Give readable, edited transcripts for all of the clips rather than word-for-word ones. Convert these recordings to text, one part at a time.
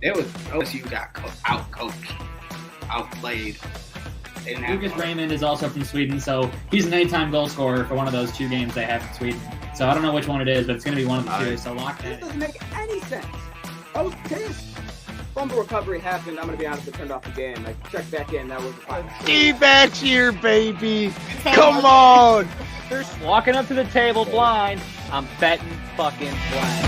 It was OSU got out coached, outplayed. Lucas Raymond is also from Sweden, so he's an anytime goal scorer for one of those 2 games they have in Sweden. So I don't know which one it is, but it's going to be one of the 2. So lock This that. doesn't make any sense. I was pissed. Fumble recovery happened. I'm going to be honest, I turned off the game. I checked back in. That was the final. D-backs here, baby. Come on. They're walking up to the table blind. I'm betting fucking blind.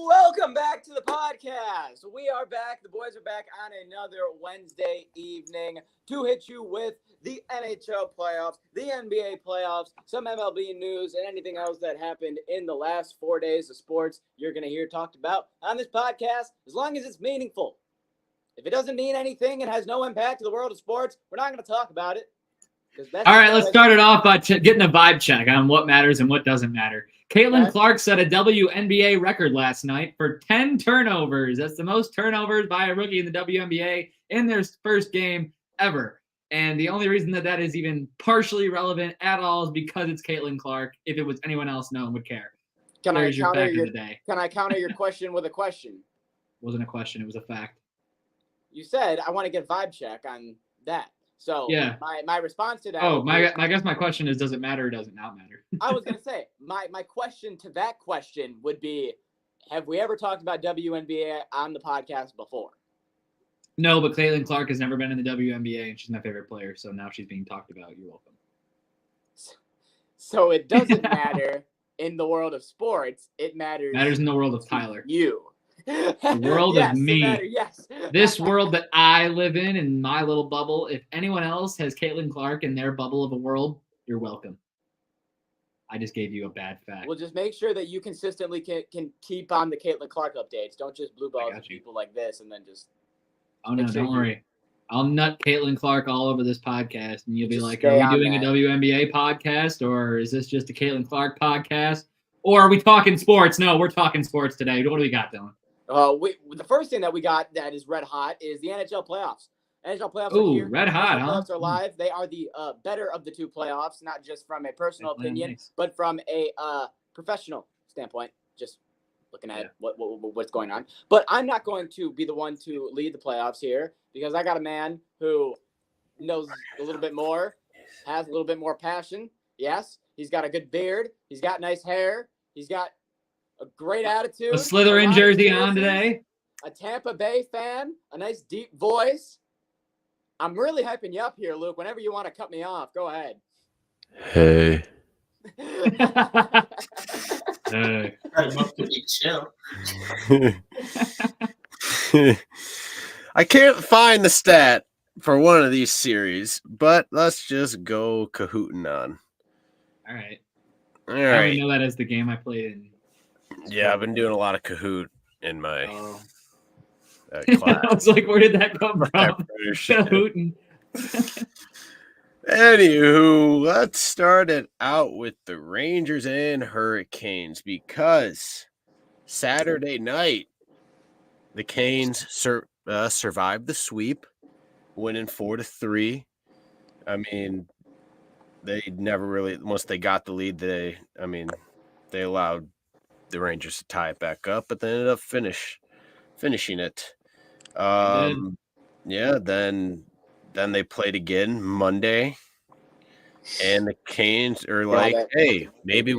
Welcome back to the podcast. We are back. The boys are back on another Wednesday evening to hit you with the NHL playoffs, the NBA playoffs, some MLB news, and anything else that happened in the last 4 days of sports you're going to hear talked about on this podcast, as long as it's meaningful. If it doesn't mean anything and has no impact to the world of sports, we're not going to talk about it. All right, let's start it off by getting a vibe check on what matters and what doesn't matter. Caitlin Clark set a WNBA record last night for 10 turnovers. That's the most turnovers by a rookie in the WNBA in their first game ever. And the only reason that is even partially relevant at all is because it's Caitlin Clark. If it was anyone else, no one would care. Can I counter your your question with a question? It wasn't a question. It was a fact. You said I want to get vibe check on that. So yeah, my response to that. I guess my question is, does it matter or does it not matter? I was gonna say my question to that question would be, have we ever talked about WNBA on the podcast before? No, but Caitlin Clark has never been in the WNBA, and she's my favorite player. So now she's being talked about. You're welcome. So it doesn't matter in the world of sports. It matters in the world of Tyler. You. The world of me. Yes. This world that I live in my little bubble. If anyone else has Caitlin Clark in their bubble of a world, you're welcome. I just gave you a bad fact. Well, just make sure that you consistently can keep on the Caitlin Clark updates. Don't just blue balls people like this and then just. Oh no, don't worry. I'll nut Caitlin Clark all over this podcast, and you'll be like, "Are we doing a WNBA podcast, or is this just a Caitlin Clark podcast, or are we talking sports?" No, we're talking sports today. What do we got, Dylan? The first thing that we got that is red hot is the NHL playoffs. NHL playoffs are here. Red hot, huh? Playoffs are live. They are the better of the 2 playoffs, not just from a personal opinion, but from a professional standpoint. Just looking at what's going on. But I'm not going to be the one to lead the playoffs here because I got a man who knows a little bit more, has a little bit more passion. Yes, he's got a good beard. He's got nice hair. He's got a great attitude. A Slytherin jersey on today. A Tampa Bay fan. A nice deep voice. I'm really hyping you up here, Luke. Whenever you want to cut me off, go ahead. Hey. Hey. I'd love to be chill. I can't find the stat for one of these series, but let's just go Kahootin on. All right. I already know that as the game I played in. Yeah, I've been doing a lot of Kahoot in my class. I was like, where did that come from? Kahootin. Anywho, let's start it out with the Rangers and Hurricanes because Saturday night, the Canes survived the sweep, winning 4-3. I mean, they never really, once they got the lead, they allowed the Rangers to tie it back up, but they ended up finishing it. Then they played again Monday, and the Canes are like, "Hey, maybe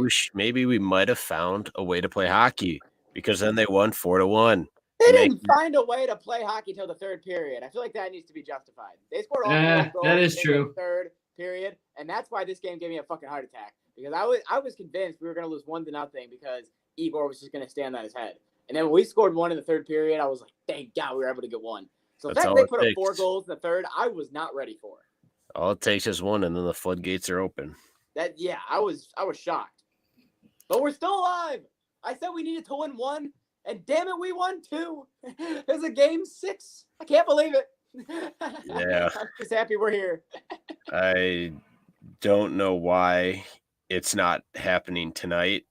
we might have found a way to play hockey," because then they won 4-1. They didn't find a way to play hockey till the 3rd period. I feel like that needs to be justified. They scored all 4 goals that is in true. the 3rd period, and that's why this game gave me a fucking heart attack because I was convinced we were going to lose 1-0 because Igor was just going to stand on his head. And then when we scored 1 in the 3rd period, I was like, "Thank God we were able to get 1." So the fact they put up 4 goals in the 3rd, I was not ready for. All it takes is 1, and then the floodgates are open. I was shocked. But we're still alive. I said we needed to win 1, and damn it, we won 2. There's a game 6. I can't believe it. Yeah. I'm just happy we're here. I don't know why it's not happening tonight.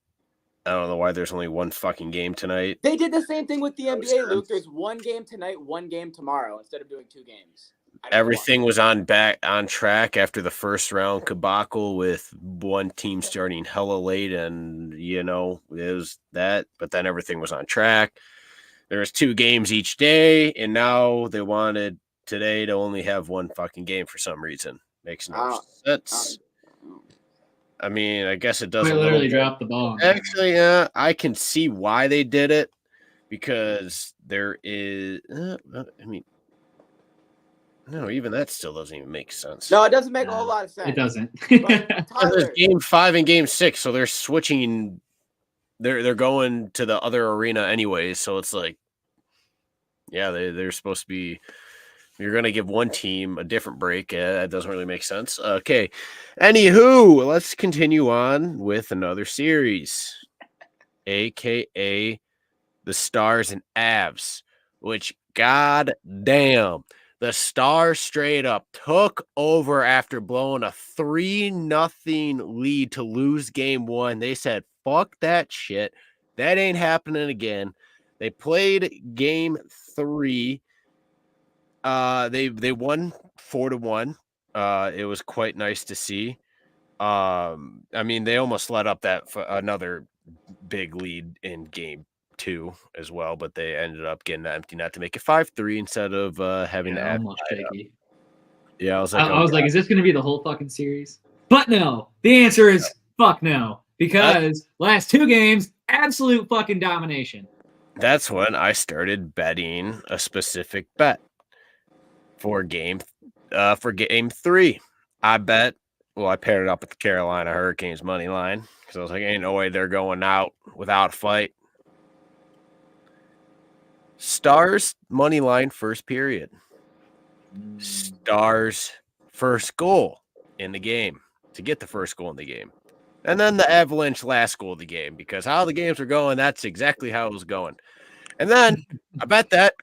I don't know why there's only 1 fucking game tonight. They did the same thing with the NBA, Luke. There's 1 game tonight, 1 game tomorrow instead of doing 2 games. everything was on track after the first round debacle with one team starting hella late, and it was that. But then everything was on track. There was 2 games each day, and now they wanted today to only have one fucking game for some reason. Makes no sense. I mean, I guess it doesn't. They literally dropped the ball. Actually, I can see why they did it, because there is. No, even that still doesn't even make sense. No, it doesn't make a whole lot of sense. It doesn't. Tyler, Game 5 and Game 6, so they're switching. They're going to the other arena anyways, so it's like, yeah, they're supposed to be. You're going to give one team a different break. That doesn't really make sense. Okay. Anywho, let's continue on with another series, a.k.a. the Stars and Avs, which, god damn, the Stars straight up took over after blowing a 3-0 lead to lose Game 1. They said, fuck that shit. That ain't happening again. They played Game 3. They won 4-1. It was quite nice to see. I mean, they almost let up that for another big lead in Game 2 as well, but they ended up getting an empty net to make it 5-3 instead of having to add. Yeah, I was like, is this going to be the whole fucking series? But no, the answer is fuck no, because last 2 games, absolute fucking domination. That's when I started betting a specific bet for game 3. I bet. Well, I paired it up with the Carolina Hurricanes money line because I was like, ain't no way they're going out without a fight. Stars money line first period. Stars first goal in the game to get the first goal in the game. And then the Avalanche last goal of the game, because how the games were going, that's exactly how it was going. And then I bet that,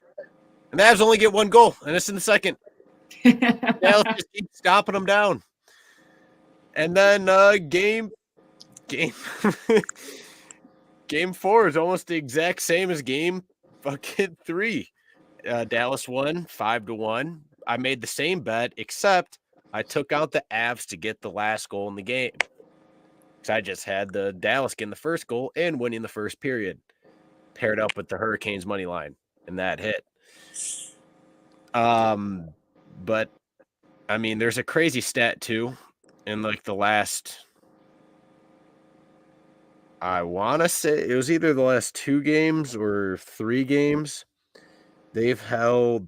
and the Avs only get 1 goal, and it's in the second. They'll just keep stopping them down. And then game game 4 is almost the exact same as game fucking 3. Dallas won 5-1. I made the same bet, except I took out the Avs to get the last goal in the game. Because I just had the Dallas getting the first goal and winning the first period, paired up with the Hurricanes money line, and that hit. But I mean, there's a crazy stat too. In like the last, I want to say it was either the last 2 games or 3 games, they've held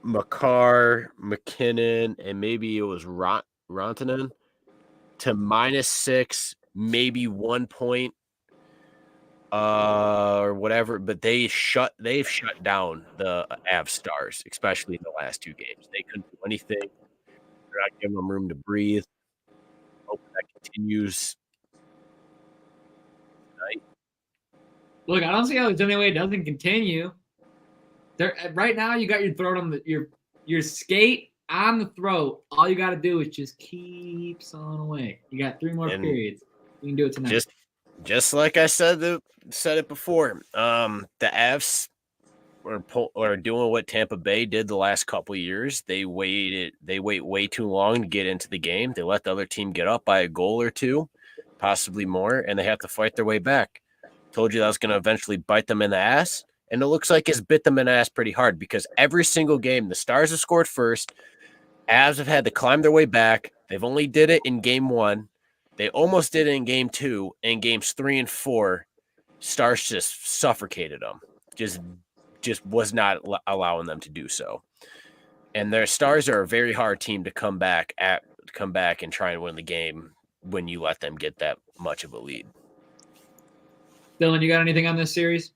Makar, McKinnon, and maybe it was Rantanen to -6, maybe 1 point, or whatever. But they've shut down the Avs Stars, especially in the last 2 games. They couldn't do anything. They're not giving them room to breathe. Hope that continues tonight. Look, I don't see how there's any way it doesn't continue. There, right now, you got your throat on your skate on the throat. All you got to do is just keep sawing away. You got 3 more periods. You can do it tonight. Just like I said it before. The Avs are doing what Tampa Bay did the last couple of years. They wait way too long to get into the game. They let the other team get up by a goal or 2, possibly more, and they have to fight their way back. Told you that was going to eventually bite them in the ass, and it looks like it's bit them in the ass pretty hard, because every single game the Stars have scored first. Avs have had to climb their way back. They've only did it in Game 1. They almost did it in Game 2. And Games 3 and 4, Stars just suffocated them. Just was not allowing them to do so. And their Stars are a very hard team to come back and try and win the game when you let them get that much of a lead. Dylan, you got anything on this series?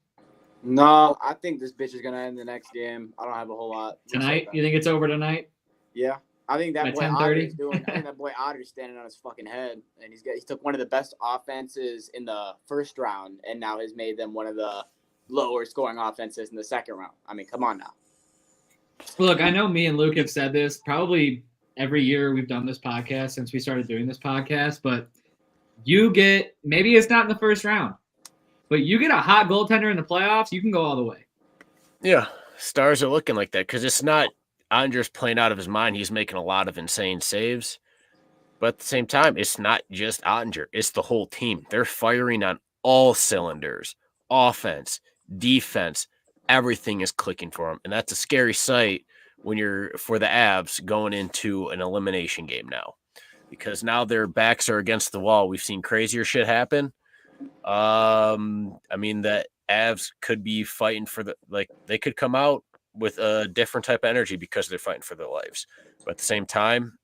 No, I think this bitch is gonna end the next game. I don't have a whole lot. Tonight? You think it's over tonight? Yeah. I think that By boy 10:30? Otter's doing. I think that boy Otter's standing on his fucking head, and he took one of the best offenses in the first round, and now has made them one of the lower scoring offenses in the second round. I mean, come on now. Look, I know me and Luke have said this probably every year we've done this podcast since we started doing this podcast, but maybe it's not in the first round, but you get a hot goaltender in the playoffs, you can go all the way. Yeah, Stars are looking like that because it's not. Ottinger's playing out of his mind. He's making a lot of insane saves. But at the same time, it's not just Ottinger. It's the whole team. They're firing on all cylinders. Offense, defense, everything is clicking for them. And that's a scary sight when you're for the Avs going into an elimination game now. Because now their backs are against the wall. We've seen crazier shit happen. I mean, the Avs could be fighting for they could come out with a different type of energy because they're fighting for their lives. But at the same time,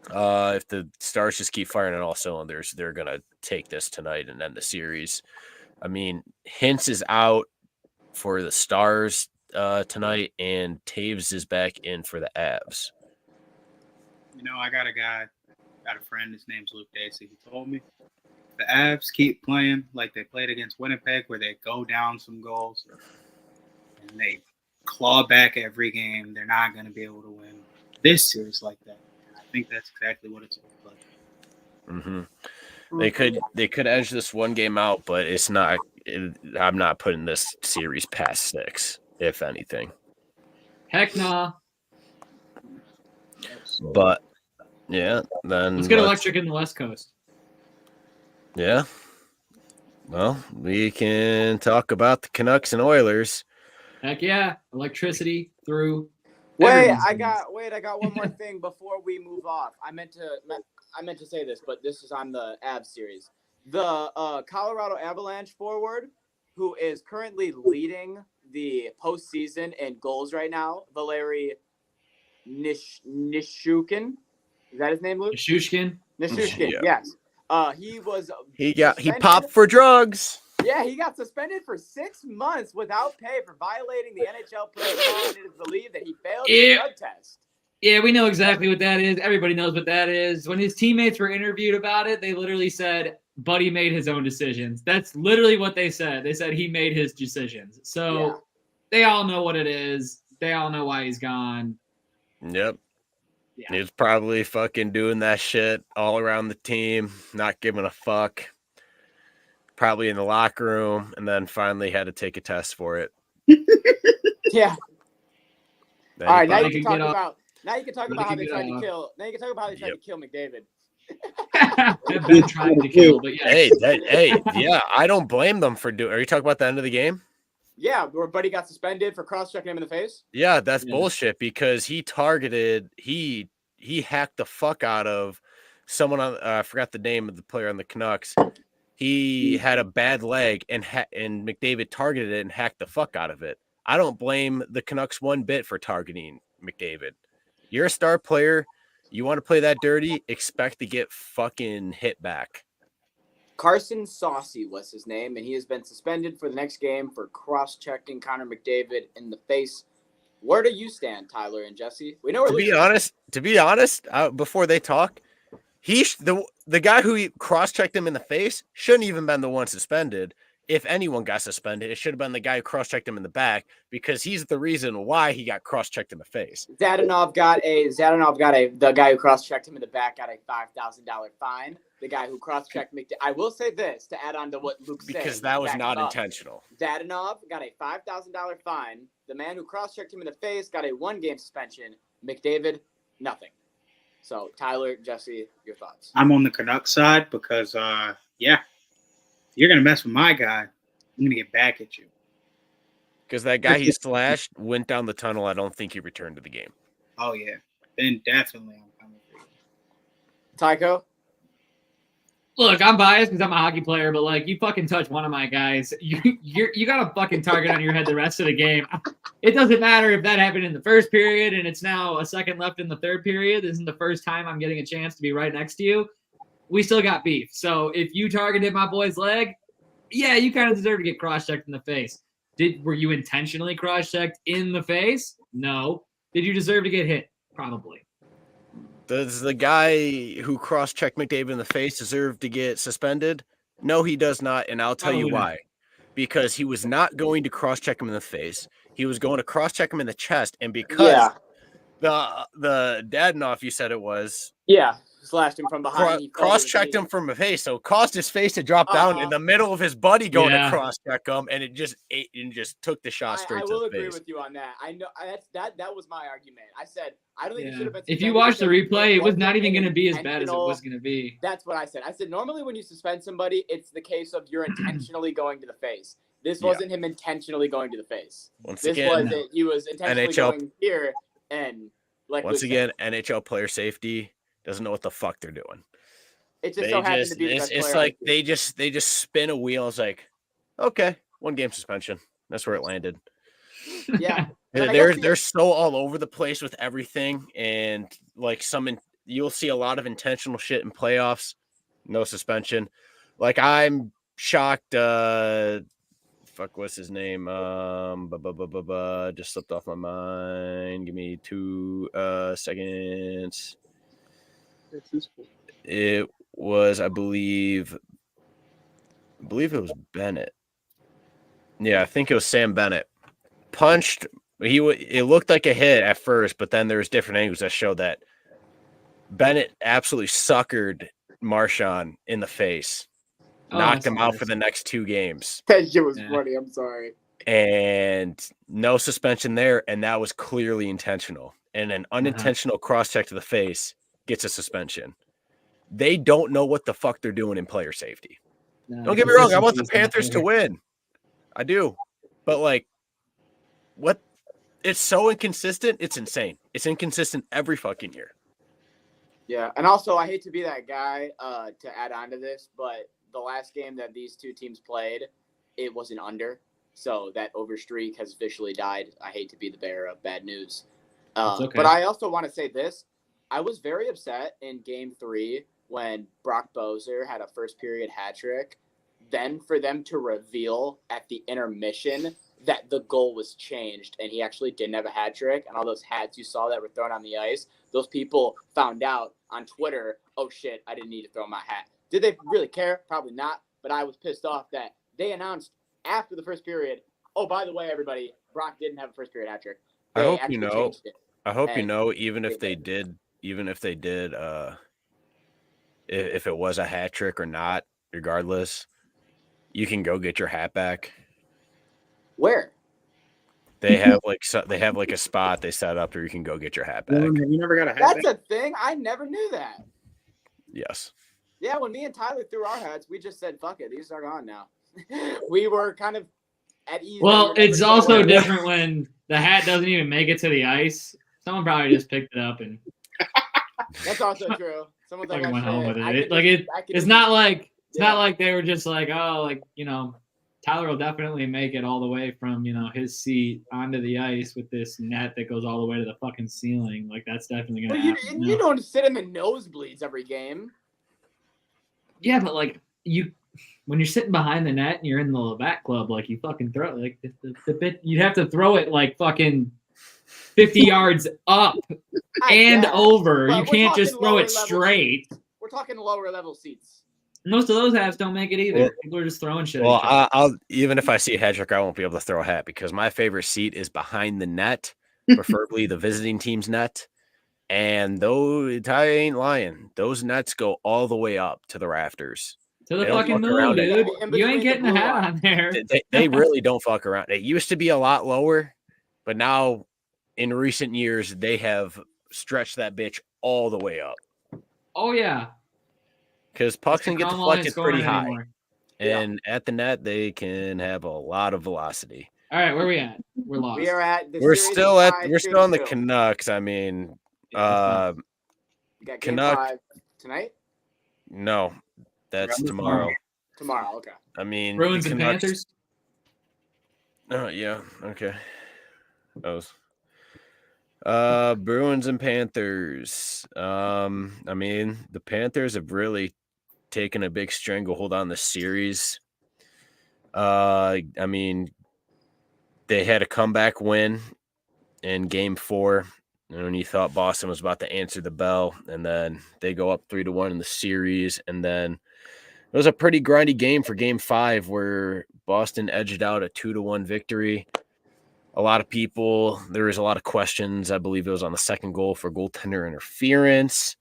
if the Stars just keep firing on all cylinders, they're going to take this tonight and end the series. I mean, Hintz is out for the Stars tonight, and Taves is back in for the Avs. I got a friend, his name's Luke Dacey. He told me the Avs keep playing like they played against Winnipeg, where they go down some goals and they claw back every game. They're not going to be able to win this series like that. I think that's exactly what it's like. Mm-hmm. They could edge this one game out, but it's not. I'm not putting this series past 6, if anything. Heck nah. But yeah, then let's get electric in the West Coast. Yeah. Well, we can talk about the Canucks and Oilers. Heck yeah, electricity through. Wait, I got one more thing before we move off. I meant to say this, but this is on the Avs series. The Colorado Avalanche forward, who is currently leading the postseason in goals right now, Valeri Nishukin. Is that his name, Luke? Nishushkin, yeah. Yes. He popped for drugs. Yeah, he got suspended for 6 months without pay for violating the NHL protocol, and it is believed that he failed the drug test. Yeah, we know exactly what that is. Everybody knows what that is. When his teammates were interviewed about it, they literally said, Buddy made his own decisions. That's literally what they said. They said he made his decisions. So They all know what it is. They all know why he's gone. Yep. Yeah. He was probably fucking doing that shit all around the team, not giving a fuck. Probably in the locker room, and then finally had to take a test for it. Yeah. Then all right, now you can talk about how they tried to kill. Now you can talk about how they tried to kill McDavid. They've been trying to kill, but yeah. Yeah, I don't blame them for doing. Are you talking about the end of the game? Yeah, where Buddy got suspended for cross-checking him in the face. Yeah, that's bullshit because he hacked the fuck out of someone on. I forgot the name of the player on the Canucks. He had a bad leg and McDavid targeted it and hacked the fuck out of it. I don't blame the Canucks one bit for targeting McDavid. You're a star player. You want to play that dirty, expect to get fucking hit back. Carson Saucy was his name, and he has been suspended for the next game for cross-checking Connor McDavid in the face. Where do you stand, Tyler and Jesse? We know To be honest, before they talk, the guy who cross-checked him in the face shouldn't even been the one suspended. If anyone got suspended, it should have been the guy who cross-checked him in the back because he's the reason why he got cross-checked in the face. The guy who cross-checked him in the back got a $5,000 fine. The guy who cross-checked McDavid. I will say this to add on to what Luke said. Because that was not intentional. Dadonov got a $5,000 fine. The man who cross-checked him in the face got a 1-game suspension. McDavid, nothing. So, Tyler, Jesse, your thoughts? I'm on the Canucks side because, you're going to mess with my guy, I'm going to get back at you. Because that guy he slashed went down the tunnel. I don't think he returned to the game. Oh, yeah. Then definitely I'm coming for you. Tycho? Look, I'm biased because I'm a hockey player, but like you fucking touch one of my guys, you got a fucking target on your head the rest of the game. It doesn't matter if that happened in the first period and it's now a second left in the third period. This isn't the first time I'm getting a chance to be right next to you. We still got beef. So if you targeted my boy's leg, yeah, you kind of deserve to get cross-checked in the face. Were you intentionally cross-checked in the face? No. Did you deserve to get hit? Probably. Does the guy who cross-checked McDavid in the face deserve to get suspended? No, he does not, and I'll tell you why. Because he was not going to cross-check him in the face. He was going to cross-check him in the chest, and because the Dadonov, you said it was. Yeah. slashed him from behind. He fell to his Cross-checked knees. him from a face, so it caused his face to drop down in the middle of his buddy going to cross-check him, and it just ate and just took the shot straight I to will the agree face. with you on that. I know that was my argument. I said I don't think he should have been. If you watch the replay, it was not even going to be as bad as it was going to be. That's what I said. I said normally when you suspend somebody, it's the case of you're intentionally going to the face. This wasn't him intentionally going to the face. He was intentionally going here and like. Once again, NHL player safety doesn't know what the fuck they're doing. It just so happened to be the best it's player like they just spin a wheel. It's like, okay, 1 game suspension. That's where it landed. Yeah. They're so all over the place with everything, and like you'll see a lot of intentional shit in playoffs. No suspension. Like I'm shocked. What's his name? Just slipped off my mind. Give me 2 seconds. It was, I believe it was Bennett. Yeah, I think it was Sam Bennett. Punched. It looked like a hit at first, but then there's different angles that show that Bennett absolutely suckered Marchand in the face. Knocked him out for the next 2 games. That shit was funny. I'm sorry. And no suspension there, and that was clearly intentional. And an unintentional cross-check to the face gets a suspension. They don't know what the fuck they're doing in player safety. No, don't get me wrong. I want the Panthers to win. I do. But, like, what? It's so inconsistent. It's insane. It's inconsistent every fucking year. Yeah, and also I hate to be that guy to add on to this, but the last game that these 2 teams played, it was an under. So that over streak has officially died. I hate to be the bearer of bad news. Okay. But I also want to say this. I was very upset in Game 3 when Brock Boeser had a first period hat trick. Then for them to reveal at the intermission that the goal was changed and he actually didn't have a hat trick, and all those hats you saw that were thrown on the ice, those people found out on Twitter, oh shit, I didn't need to throw my hat. Did they really care? Probably not. But I was pissed off that they announced after the first period, oh, by the way, everybody, Brock didn't have a first period hat trick. I hope you know. Even if they did, if it was a hat trick or not, regardless, you can go get your hat back. Where? They have like a spot they set up where you can go get your hat back. You never got a hat That's back? a thing. I never knew that. Yes. Yeah, when me and Tyler threw our hats, we just said, fuck it, these are gone now. We were kind of at ease. Well, it's also different when the hat doesn't even make it to the ice. Someone probably just picked it up and That's also true. Someone's like, went "Oh, home shit, with it. It's not like they were just like, oh, like, Tyler will definitely make it all the way from, his seat onto the ice with this net that goes all the way to the fucking ceiling. Like, that's definitely going to happen. You don't sit him in nosebleeds every game. Yeah, but, like, when you're sitting behind the net and you're in the Levac club, like, you fucking throw it. Like, the bit, you'd have to throw it, like, fucking 50 yards up and over. Well, you can't just throw it level straight. seats. We're talking lower level seats. Most of those hats don't make it either. Well, People are just throwing shit. Well, I'll even if I see a hat trick, I won't be able to throw a hat because my favorite seat is behind the net, preferably the visiting team's net. And though I ain't lying, those nets go all the way up to the rafters. To the They don't fucking fuck around moon, it. dude. You ain't getting a hat on there. They really don't fuck around. It used to be a lot lower, but now in recent years they have stretched that bitch all the way up. Oh yeah. Because pucks can get deflected pretty high. Anymore. And at the net, they can have a lot of velocity. All right, where we at? We're lost. We are at. We're still on the Canucks. I mean, You got game Canuck- 5 tonight. no, that's tomorrow. Tomorrow, okay. I mean, Bruins the and Canucks- Panthers. Oh yeah, okay. Those. Bruins and Panthers. I mean, the Panthers have really taken a big stranglehold on the series. I mean, they had a comeback win in Game 4, and you thought Boston was about to answer the bell, and then they go up 3-1 in the series, and then it was a pretty grindy game for Game 5 where Boston edged out a 2-1 victory. A lot of people, there was a lot of questions. I believe it was on the second goal for goaltender interference.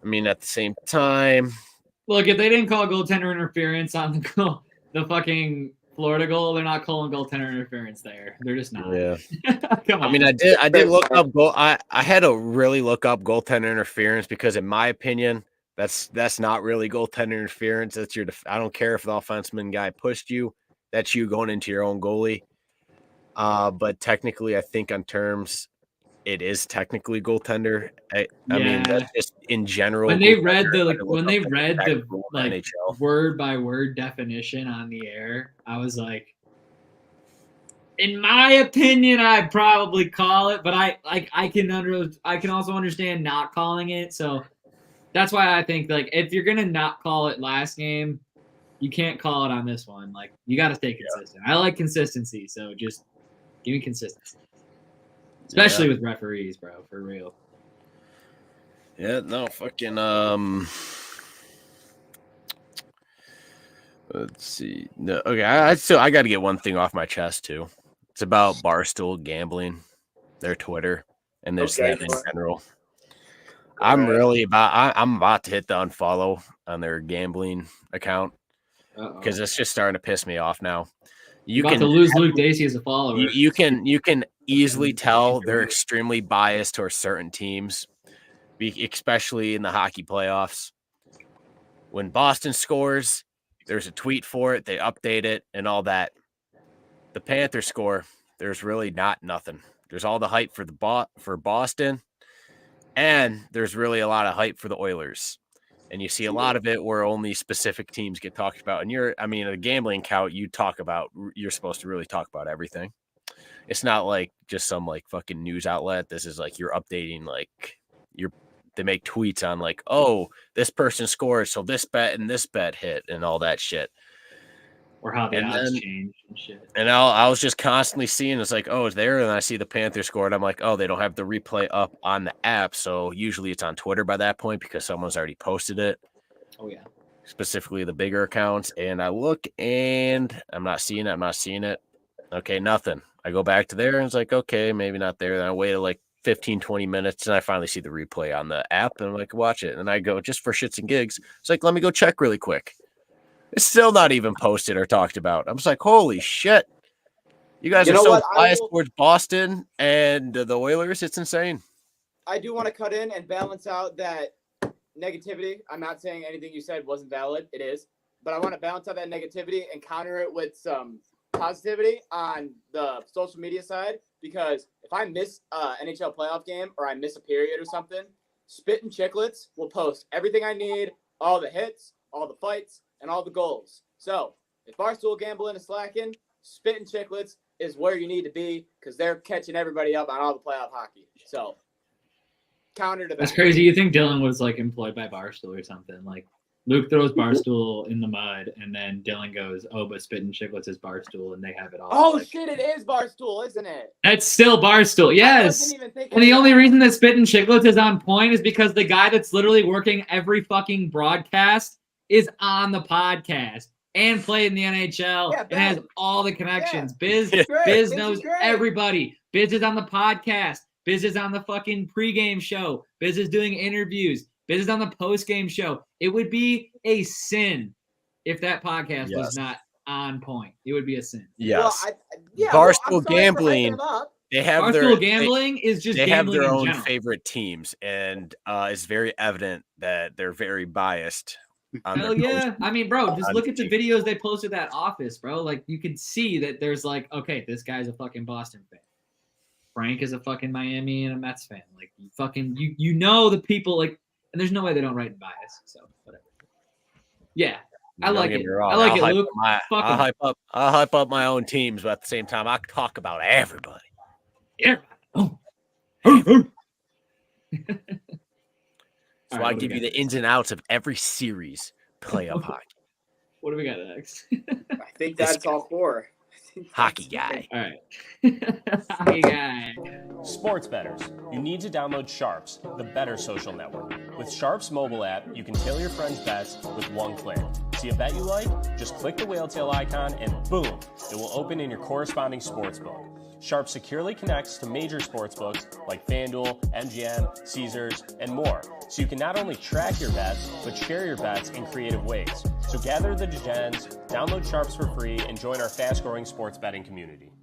I mean, at the same time, Look, if they didn't call goaltender interference on the goal, the fucking Florida goal, they're not calling goaltender interference there. They're just not. yeah. Come on. I mean, I did look up I had to really look up goaltender interference because, in my opinion, that's not really goaltender interference. That's your. I don't care if the offenseman guy pushed you. That's you going into your own goalie. But technically, I think on terms, it is technically goaltender. I mean, that's just in general. When they read the like NHL. word by word definition on the air, I was like, in my opinion, I'd probably call it, but I can also understand not calling it. So that's why I think, like, if you're gonna not call it last game, you can't call it on this one. Like, you got to stay consistent. I like consistency, so just give me consistency, especially with referees, bro. For real. Yeah, no, fucking let's see. No, okay, I got to get one thing off my chest too. It's about Barstool Gambling, their Twitter, and their Okay. in general. I'm about to hit the unfollow on their gambling account because it's just starting to piss me off now. You About can to lose Luke Dacey as a follower. you can easily tell they're extremely biased towards certain teams, especially in the hockey playoffs. When Boston scores, there's a tweet for it, they update it, and all that. The Panthers score, there's really not nothing. There's all the hype for Boston, and there's really a lot of hype for the Oilers. And you see a lot of it where only specific teams get talked about. And a gambling account, you're supposed to really talk about everything. It's not like just some like fucking news outlet. This is like you're updating, like they make tweets on like, oh, this person scored, so this bet and this bet hit and all that shit. Or how the And odds then- change and shit. And I was just constantly seeing it's like, oh, it's there. And I see the Panthers scored. I'm like, oh, they don't have the replay up on the app. So usually it's on Twitter by that point because someone's already posted it, Oh yeah. specifically the bigger accounts. And I look and I'm not seeing it. Okay, nothing. I go back to there and it's like, okay, maybe not there. Then I waited like 15, 20 minutes and I finally see the replay on the app and I'm like, watch it. And I go, just for shits and gigs. It's like, let me go check really quick. It's still not even posted or talked about. I'm just like, holy shit. You guys are so biased towards Boston and the Oilers. It's insane. I do want to cut in and balance out that negativity. I'm not saying anything you said wasn't valid. It is. But I want to balance out that negativity and counter it with some positivity on the social media side. Because if I miss an NHL playoff game or I miss a period or something, Spit and Chicklets will post everything I need, all the hits, all the fights, and all the goals. So if Barstool Gambling is slacking, Spit and Chicklets is where you need to be because they're catching everybody up on all the playoff hockey. So counter to that. That's crazy. You think Dylan was like employed by Barstool or something? Like Luke throws Barstool in the mud, and then Dylan goes, "Oh, but Spit and Chicklets is Barstool, and they have it all." Oh like, shit! It is Barstool, isn't it? That's still Barstool. I Yes. wasn't even thinking And the of only that. reason that Spit and Chicklets is on point is because the guy that's literally working every fucking broadcast is on the podcast and played in the NHL Yeah, and has Ben. all the connections. Biz Great. Biz This is knows great. everybody. Biz is on the podcast. Biz is on the fucking pregame show. Biz is doing interviews. Biz is on the postgame show. It would be a sin if that podcast Yes. was not on point. It would be a sin. Yes. Well, I'm Barstool sorry for hyping Gambling. them up. They have Barstool gambling is just they have gambling their in own general. favorite teams, and it's very evident that they're very biased. On Hell their yeah. I mean, bro, just on look at the team. videos they posted at Office, bro. Like, you can see that there's like, okay, this guy's a fucking Boston fan. Frank is a fucking Miami and a Mets fan. Like, you know the people, like, and there's no way they don't write in bias. So, whatever. Yeah. I Don't like get it. me wrong, I like I'll it, hype Luke. up my- Fuck I'll 'em. hype up my own teams, but at the same time, I talk about everybody. Yeah. Oh. So All right, I what do give we you got the ins and outs of every series playoff hockey. What do we got next? I think This that's all four. Hockey guy. All right. Hey, guy. Sports bettors, you need to download Sharps, the better social network. With Sharps mobile app, you can tailor your friends' bets with one click. See a bet you like? Just click the whale tail icon and boom, it will open in your corresponding sportsbook. Sharp securely connects to major sportsbooks like FanDuel, MGM, Caesars, and more, so you can not only track your bets, but share your bets in creative ways. So gather the gens, download Sharps for free, and join our fast-growing sports betting community.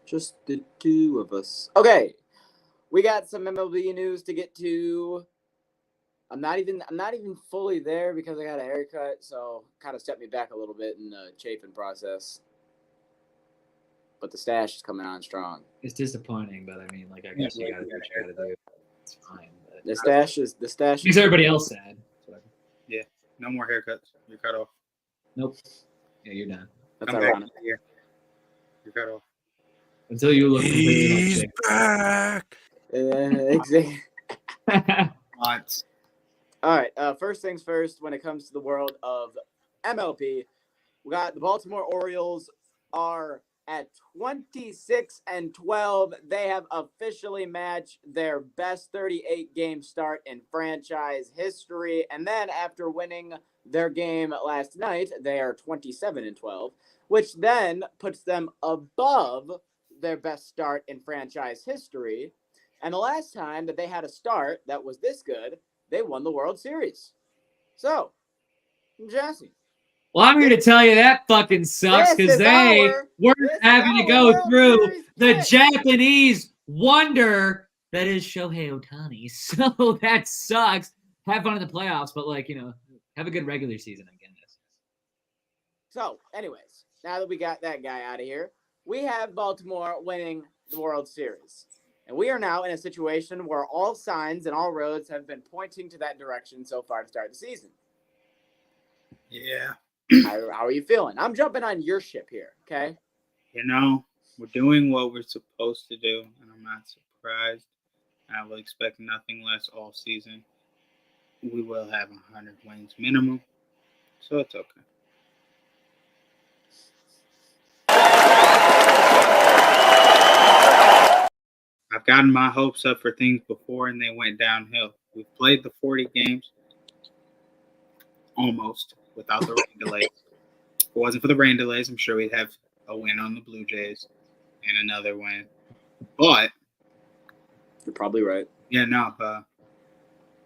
Just the two of us. Okay, we got some MLB news to get to. I'm not even fully there because I got a haircut, so kind of stepped me back a little bit in the chafing process. But the stash is coming on strong. It's disappointing, but I mean, like, I guess you got to do what you got to do. It's fine. But The stash is makes everybody else sad. Yeah, no more haircuts. You're cut off. Nope. Yeah, you're done. That's Come back ironic. here. You're cut off. Until you look completely He's back. Exactly. like Lots. All right. First things first. When it comes to the world of MLB, we got the Baltimore Orioles are at 26-12. They have officially matched their best 38-game start in franchise history. And then after winning their game last night, they are 27-12, which then puts them above their best start in franchise history. And the last time that they had a start that was this good, they won the World Series. So, Jesse. well, I'm here to tell you that fucking sucks because they weren't having to go through the Japanese wonder that is Shohei Ohtani. So that sucks. Have fun in the playoffs, but, like, have a good regular season, I guess. So, anyways, now that we got that guy out of here, we have Baltimore winning the World Series. And we are now in a situation where all signs and all roads have been pointing to that direction so far to start the season. Yeah. How are you feeling? I'm jumping on your ship here, okay? We're doing what we're supposed to do, and I'm not surprised. I will expect nothing less all season. We will have 100 wins minimum, so it's okay. I've gotten my hopes up for things before, and they went downhill. We've played the 40 games almost without the rain delays. If it wasn't for the rain delays, I'm sure we'd have a win on the Blue Jays and another win. But You're probably right.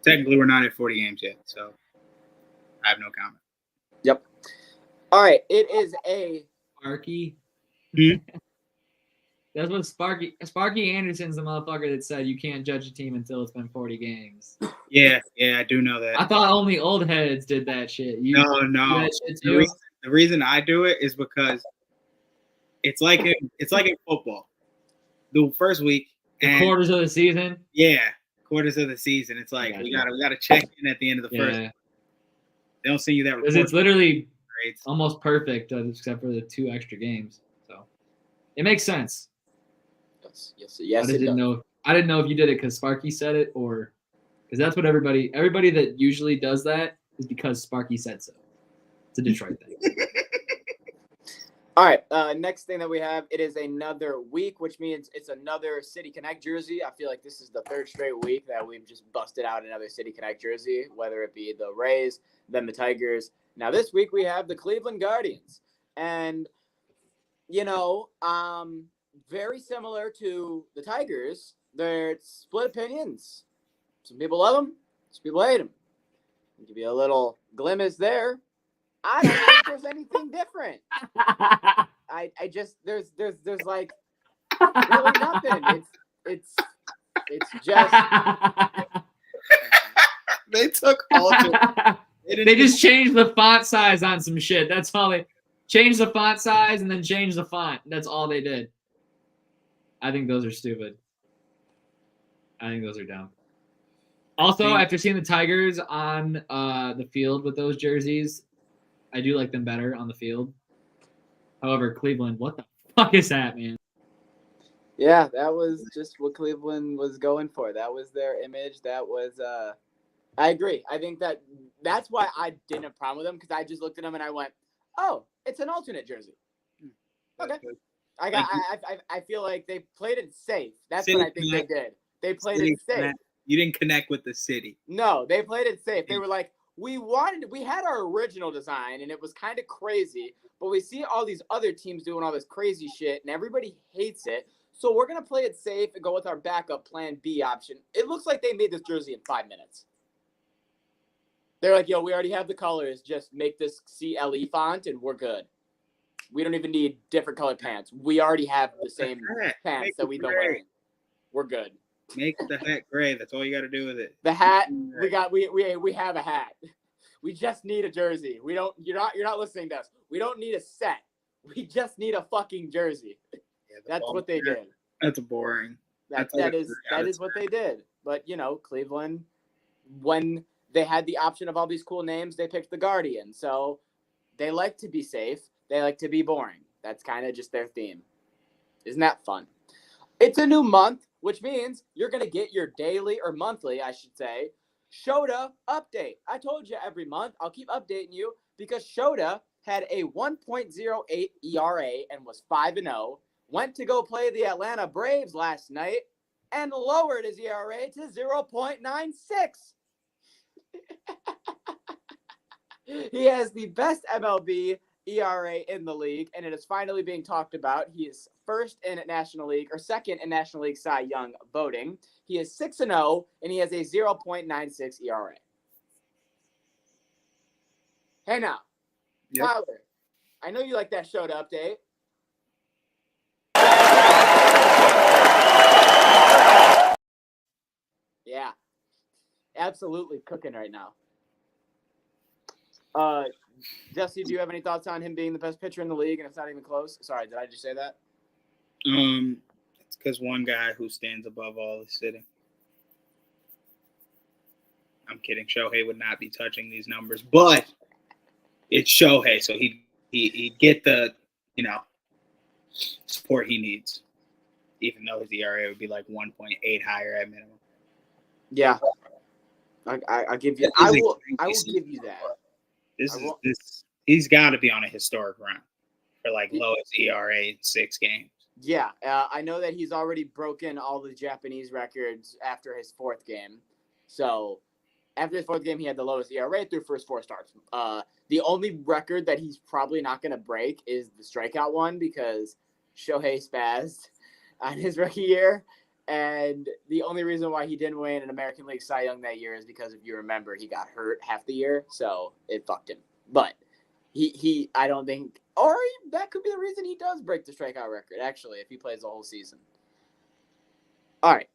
technically we're not at 40 games yet, so I have no comment. Yep. All right, it is a Sparky. Hmm? That's what Sparky Anderson's the motherfucker that said you can't judge a team until it's been 40 games. Yeah, I do know that. I thought only old heads did that shit. You No. do that shit The too? reason I do it is because it's like in football. The first week and Quarters of the season. quarters of the season. It's like Gotcha. we gotta check in at the end of the first. Yeah, They don't send you that because report. it's literally grades. almost perfect except for the 2 extra games. So it makes sense. yes. I didn't know if you did it because Sparky said it or because that's what everybody that usually does that is because Sparky said so. It's a Detroit thing. All right, next thing that we have, it is another week, which means it's another City Connect jersey. I feel like this is the 3rd straight week that we've just busted out another City Connect jersey, whether it be the Rays, then the Tigers. Now this week we have the Cleveland Guardians. And, very similar to the Tigers, they're split opinions. Some people love them, some people hate them. I'll give you a little glimpse there. I don't think there's anything different. I just there's like really nothing. It's just They took all. They just changed the font size on some shit. That's all they changed the font size and then changed the font. That's all they did. I think those are stupid. I think those are dumb. Also, after seeing the Tigers on the field with those jerseys, I do like them better on the field. However, Cleveland, what the fuck is that, man? Yeah, that was just what Cleveland was going for. That was their image. That was I agree. I think that's why I didn't have a problem with them, because I just looked at them and I went, "Oh, it's an alternate jersey." Okay. I feel like they played it safe. That's what I think they did. They played it safe. You didn't connect with the city. No, they played it safe. They were like, we had our original design and it was kind of crazy, but we see all these other teams doing all this crazy shit and everybody hates it. So we're going to play it safe and go with our backup plan B option. It looks like they made this jersey in 5 minutes. They're like, yo, we already have the colors. Just make this CLE font and we're good. We don't even need different colored pants. We already have the same pants that we've been wearing. We're good. Make the hat gray. That's all you got to do with it. The hat, we have a hat. We just need a jersey. We don't. You're not listening to us. We don't need a set. We just need a fucking jersey. Yeah, that's what they did. That's boring. That is what they did. But Cleveland, when they had the option of all these cool names, they picked the Guardian. So they like to be safe. They like to be boring. That's kind of just their theme. Isn't that fun? It's a new month, which means you're going to get your daily or monthly, I should say, Shota update. I told you every month. I'll keep updating you because Shota had a 1.08 ERA and was 5-0. Went to go play the Atlanta Braves last night and lowered his ERA to 0.96. He has the best MLB ERA in the league, and it is finally being talked about. He is first in National League or second in National League Cy Young voting. He is 6-0, and he has a 0.96 ERA. Hey now, yep. Tyler, I know you like that show to update. Yeah, absolutely cooking right now. Jesse, do you have any thoughts on him being the best pitcher in the league and it's not even close? Sorry, did I just say that? It's because one guy who stands above all is sitting. I'm kidding. Shohei would not be touching these numbers, but it's Shohei, so he'd get the support he needs, even though his ERA would be like 1.8 higher at minimum. Yeah, I give you. I will give you that. He's got to be on a historic run for like lowest ERA in 6 games. Yeah, I know that he's already broken all the Japanese records after his 4th game. So after his 4th game, he had the lowest ERA through first 4 starts. The only record that he's probably not going to break is the strikeout one because Shohei spazzed on his rookie year. And the only reason why he didn't win an American League Cy Young that year is because, if you remember, he got hurt half the year, so it fucked him. But I don't think, that could be the reason he does break the strikeout record, actually, if he plays the whole season. All right,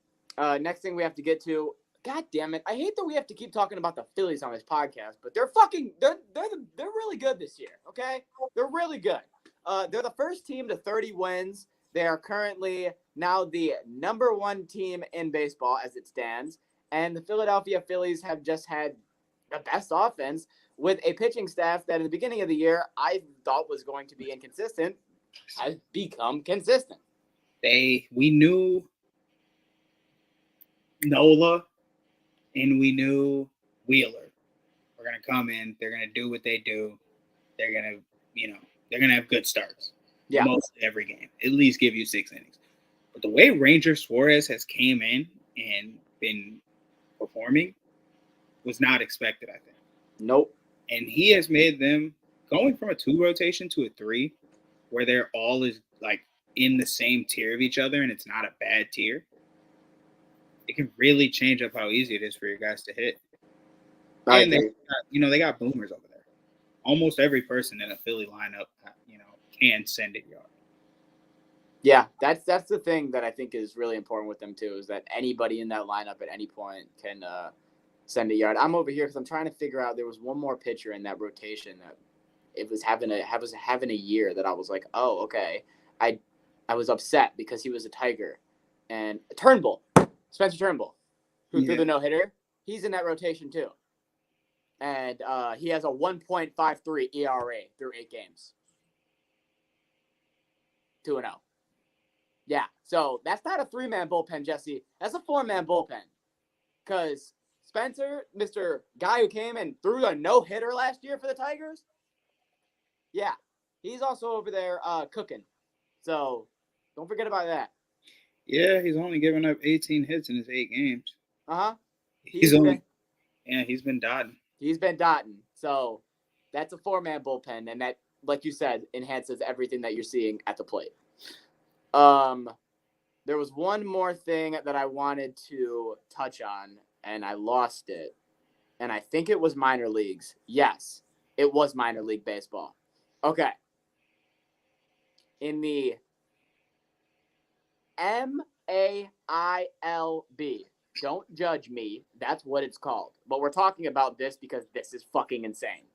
next thing we have to get to, God damn it, I hate that we have to keep talking about the Phillies on this podcast, but they're really good this year, okay? They're really good. They're the first team to 30 wins. They are currently now the number 1 team in baseball as it stands. And the Philadelphia Phillies have just had the best offense with a pitching staff that in the beginning of the year I thought was going to be inconsistent, has become consistent. We knew Nola and we knew Wheeler were going to come in. They're going to do what they do. They're going to have good starts. Yeah. Most every game, at least give you 6 innings. But the way Ranger Suarez has came in and been performing was not expected, I think. Nope. And he has made them going from a 2 rotation to a 3, where they're all is like in the same tier of each other, and it's not a bad tier. It can really change up how easy it is for your guys to hit. And they got boomers over there. Almost every person in a Philly lineup, can send it yard. Yeah, that's the thing that I think is really important with them too, is that anybody in that lineup at any point can send a yard. I'm over here because I'm trying to figure out, there was one more pitcher in that rotation that it was having a year that I was like, oh, okay. I was upset because he was a Tiger. And Spencer Turnbull, who threw the no-hitter, he's in that rotation too. And he has a 1.53 ERA through 8 games. 2-0. Yeah. So that's not a 3-man bullpen, Jesse. That's a 4-man bullpen. Because Spencer, Mr. Guy who came and threw a no-hitter last year for the Tigers, yeah, he's also over there cooking. So don't forget about that. Yeah, he's only given up 18 hits in his 8 games. Uh-huh. He's been dotting. He's been dotting. So that's a 4-man bullpen, and that, like you said, enhances everything that you're seeing at the plate. There was one more thing that I wanted to touch on, and I lost it. And I think it was minor leagues. Yes, it was minor league baseball. Okay. In the MAILB, don't judge me. That's what it's called. But we're talking about this because this is fucking insane.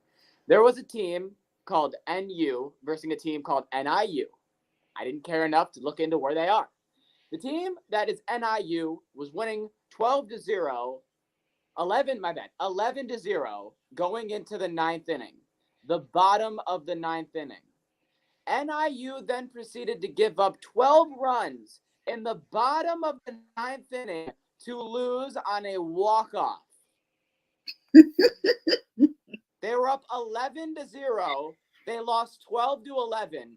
There was a team called NU versus a team called NIU. I didn't care enough to look into where they are. The team that is NIU was winning 11-0 going into the 9th inning, the bottom of the 9th inning. NIU then proceeded to give up 12 runs in the bottom of the 9th inning to lose on a walk-off. They were up 11-0. They lost 12-11.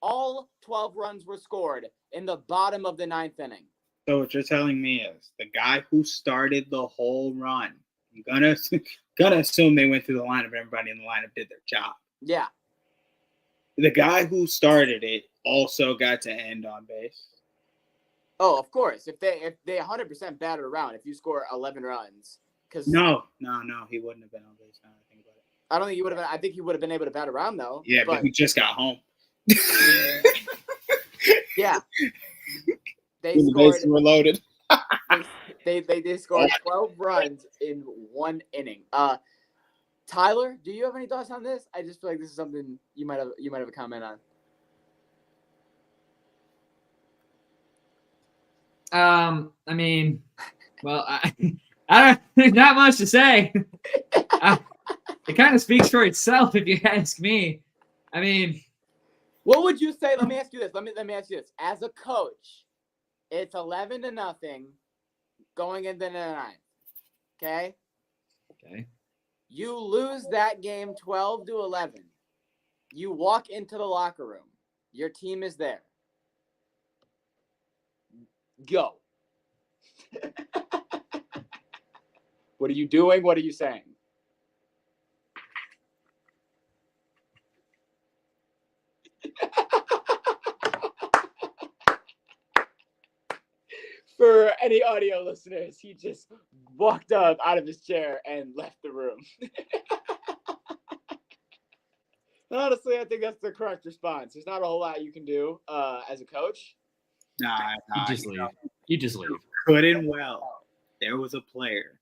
All 12 runs were scored in the bottom of the 9th inning. So what you're telling me is the guy who started the whole run, I'm gonna assume they went through the lineup, everybody in the lineup did their job. Yeah. The guy who started it also got to end on base. Oh, of course. If they 100% batted around, if you score 11 runs, because No, he wouldn't have been on base. Now I think about it. I don't think he would have been. I think he would have been able to bat around though. Yeah, but he just got home. Yeah. They When the scored. bases were loaded. They scored 12 runs in 1 inning. Tyler, do you have any thoughts on this? I just feel like this is something you might have a comment on. I mean, well, I don't, not much to say. It kind of speaks for itself, if you ask me. I mean, What would you say? Let me ask you this. Let me ask you this. As a coach, it's 11-0 going into the 9th. Okay? okay. You lose that game 12-11. You walk into the locker room. Your team is there. Go. What are you doing? What are you saying? For any audio listeners, he just walked up out of his chair and left the room. Honestly, I think that's the correct response. There's not a whole lot you can do as a coach. Nah, You just leave. You just leave. couldn't well. There was a player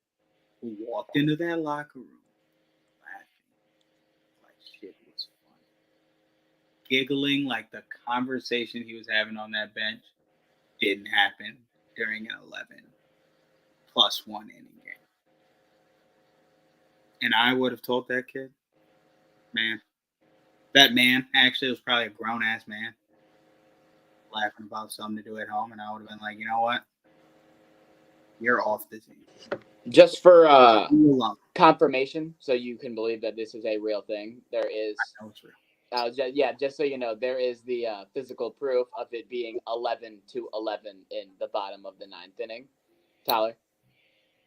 who walked into that locker room laughing like shit was funny. Giggling like the conversation he was having on that bench didn't happen during an 11+1 inning game. And I would have told that kid, that man actually was probably a grown-ass man laughing about something to do at home, and I would have been like, you know what? You're off the team. Just for You alone. confirmation, so you can believe that this is a real thing, there is, I know it's real. just so you know, there is the physical proof of it being 11-11 in the bottom of the 9th inning. Tyler?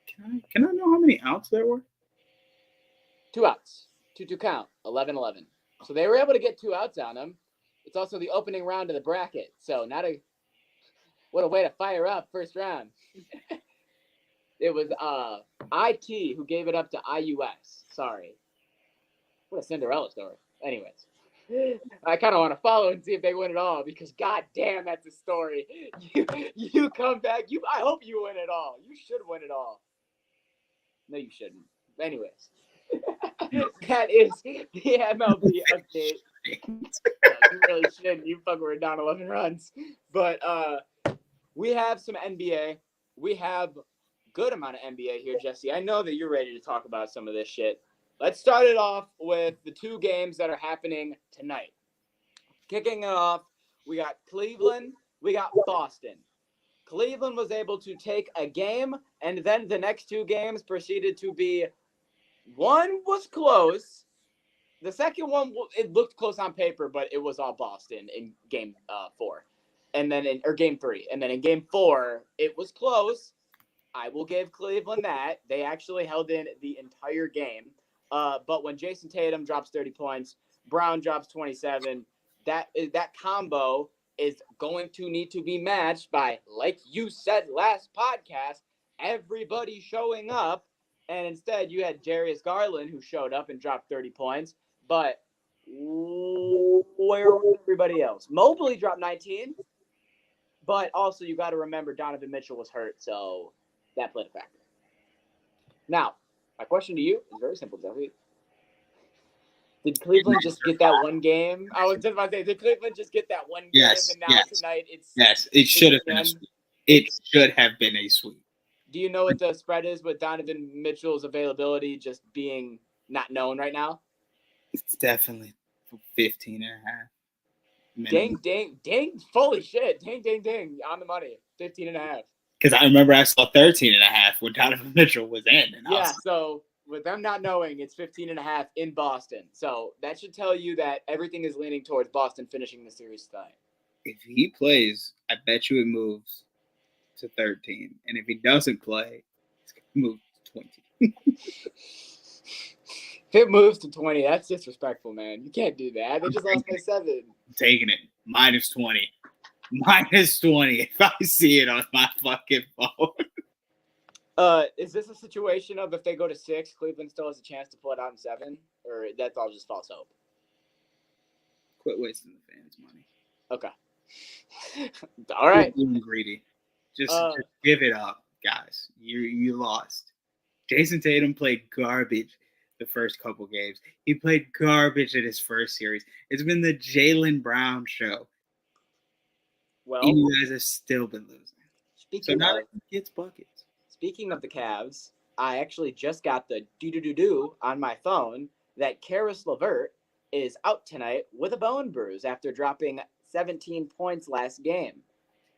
Can I know how many outs there were? 2 outs. 2-2 count. 11-11. So they were able to get 2 outs on him. It's also the opening round of the bracket. So what a way to fire up first round. It was IT who gave it up to IUS. Sorry. What a Cinderella story. Anyways. I kind of want to follow and see if they win it all because goddamn, that's a story. You come back. I hope you win it all. You should win it all. No, you shouldn't. Anyways. That is the MLB update. You really shouldn't. You fucking were down 11 runs. But we have some NBA. We have a good amount of NBA here, Jesse. I know that you're ready to talk about some of this shit. Let's start it off with the 2 games that are happening tonight. Kicking it off, we got Cleveland we got Boston. Cleveland was able to take a game, and then the next two games proceeded to be, one was close. The second one, it looked close on paper, but it was all Boston in game 4. And then game 3. And then in game 4, it was close. I will give Cleveland that. They actually held in the entire game. But when Jason Tatum drops 30 points, Brown drops 27, that combo is going to need to be matched by, like you said last podcast, everybody showing up. And instead, you had Darius Garland, who showed up and dropped 30 points. But where was everybody else? Mobley dropped 19. But also, you got to remember Donovan Mitchell was hurt, so that played a factor. Now, my question to you is very simple, Jeffrey. Did Cleveland just get that one game? I was just about to say, did Cleveland just get that one game? Yes, And now yes. tonight it's It should have been a sweep. It should have been a sweep. Do you know what the spread is with Donovan Mitchell's availability just being not known right now? It's definitely 15 and a half. Ding. Holy shit. Ding. On the money. 15 and a half. Because I remember I saw 13 and a half when Donovan Mitchell was in. And Yeah, so with them not knowing, it's 15 and a half in Boston. So that should tell you that everything is leaning towards Boston finishing the series tonight. If he plays, I bet you it moves to 13. And if he doesn't play, it's going to move to 20. If it moves to 20, that's disrespectful, man. You can't do that. They just lost by 7. I'm taking it. Minus 20. Minus 20 if I see it on my fucking phone. Is this a situation of if they go to 6, Cleveland still has a chance to pull it out in 7? Or that's all just false hope? Quit wasting the fans' money. Okay. All right. Quit being greedy. Just give it up, guys. You lost. Jason Tatum played garbage the first couple games. He played garbage in his first series. It's been the Jaylen Brown show. Well, And you guys have still been losing. So speaking now of, he gets buckets. Speaking of the Cavs, I actually just got the do on my phone that Karis LeVert is out tonight with a bone bruise after dropping 17 points last game.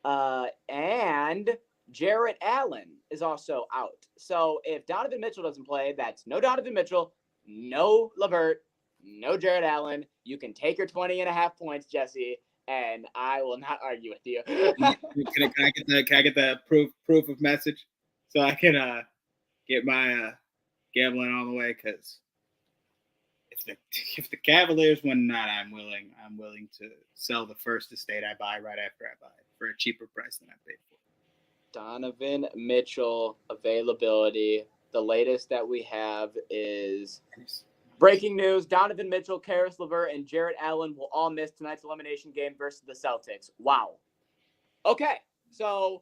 And Jarrett Allen is also out. So if Donovan Mitchell doesn't play, that's no Donovan Mitchell, no LeVert, no Jarrett Allen. You can take your 20 and a half points, Jesse, and I will not argue with you. Can I get the proof of message so I can get my gambling on the way? Because if the Cavaliers win not, I'm willing to sell the first estate I buy right after I buy it for a cheaper price than I paid for. Donovan Mitchell availability. The latest that we have is breaking news. Donovan Mitchell, Karis LeVert, and Jarrett Allen will all miss tonight's elimination game versus the Celtics. Wow. Okay. So,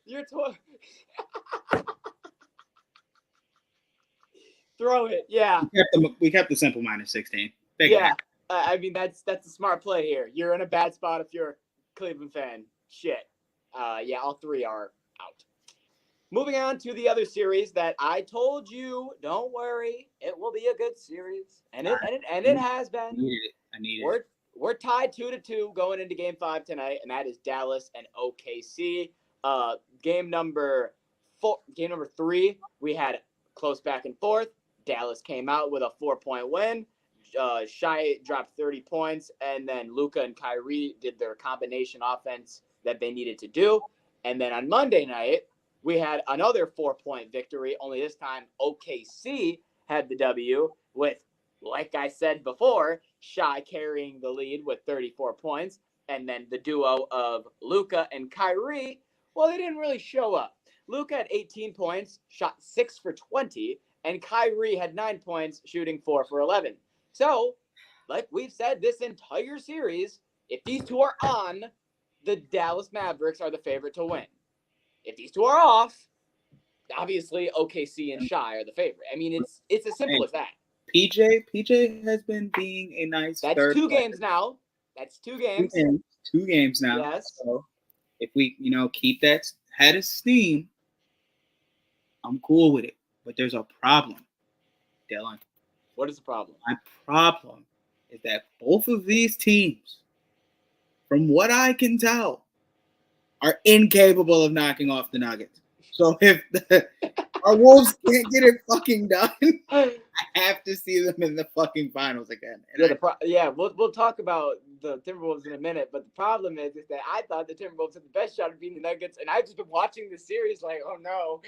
you're throw it. Yeah. We kept the simple minus 16. Yeah. I mean, that's a smart play here. You're in a bad spot if you're a Cleveland fan. Shit. Yeah, all 3 are out. Moving on to the other series that I told you, don't worry, it will be a good series, and it has been. I need it. We're tied 2-2 going into Game 5 tonight, and that is Dallas and OKC. Game number 3, we had close back and forth. Dallas came out with a 4-point win. Shai dropped 30 points, and then Luka and Kyrie did their combination offense that they needed to do. And then on Monday night, we had another 4-point victory, only this time OKC had the W with, like I said before, Shai carrying the lead with 34 points. And then the duo of Luka and Kyrie, well, they didn't really show up. Luka had 18 points, shot 6 for 20, and Kyrie had 9 points, shooting 4 for 11. So, like we've said this entire series, if these two are on, the Dallas Mavericks are the favorite to win. If these two are off, obviously OKC and Shai are the favorite. I mean, it's as simple as that. PJ has been being a nice. That's third 2 player. games now. That's 2 games. 2 games now. Yes. So if we, keep that head of steam, I'm cool with it. But there's a problem, Dylan. What is the problem? My problem is that both of these teams, from what I can tell, are incapable of knocking off the Nuggets. So if our Wolves can't get it fucking done, I have to see them in the fucking finals again. And We'll talk about the Timberwolves in a minute, but the problem is that I thought the Timberwolves had the best shot of beating the Nuggets, and I've just been watching the series like, oh no.